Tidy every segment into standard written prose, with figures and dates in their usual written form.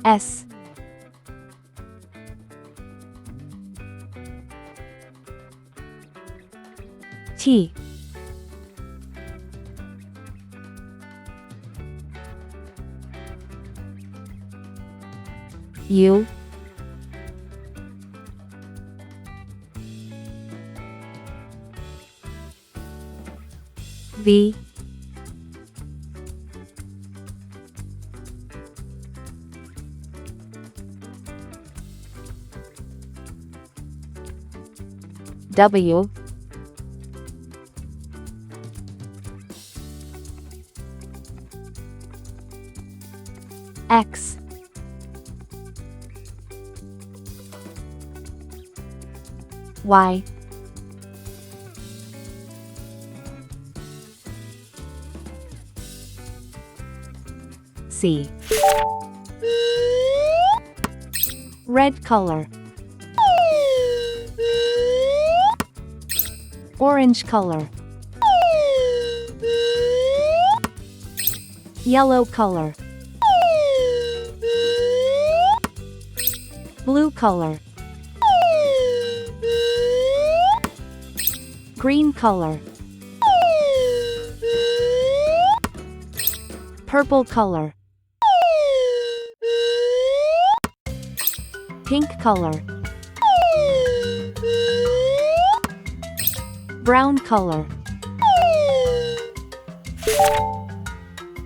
S T U V W X Y C. Red color, orange color, yellow color, blue color, green color, purple color, pink color, brown color.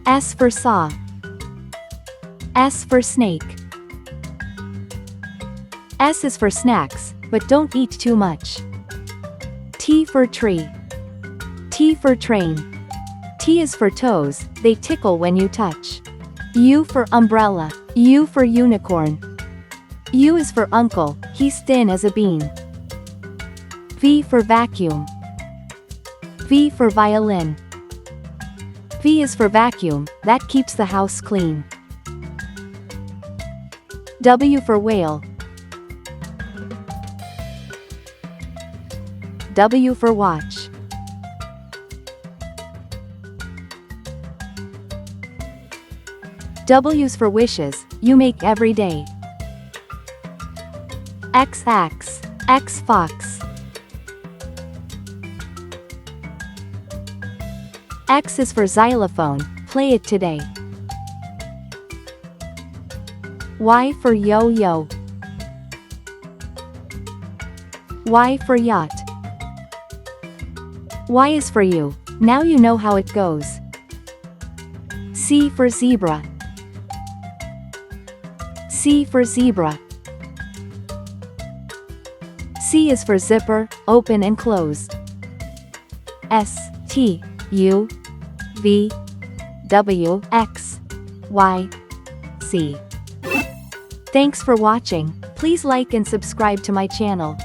S for saw, S for snake. S is for snacks, but don't eat too much. T for tree, T for train. T is for toes, they tickle when you touch. U for umbrella, U for unicorn. U is for uncle, he's thin as a bean. V for vacuum, V for violin. V is for vacuum, that keeps the house clean. W for whale, W for watch. W's for wishes, you make every day. X axe, X fox. X is for xylophone, play it today. Y for yo-yo, Y for yacht. Y is for you, now you know how it goes. C for zebra, C for zebra. C is for zipper, open and closed. S, T, U, V, W, X, Y, Z. Thanks for watching, please like and subscribe to my channel.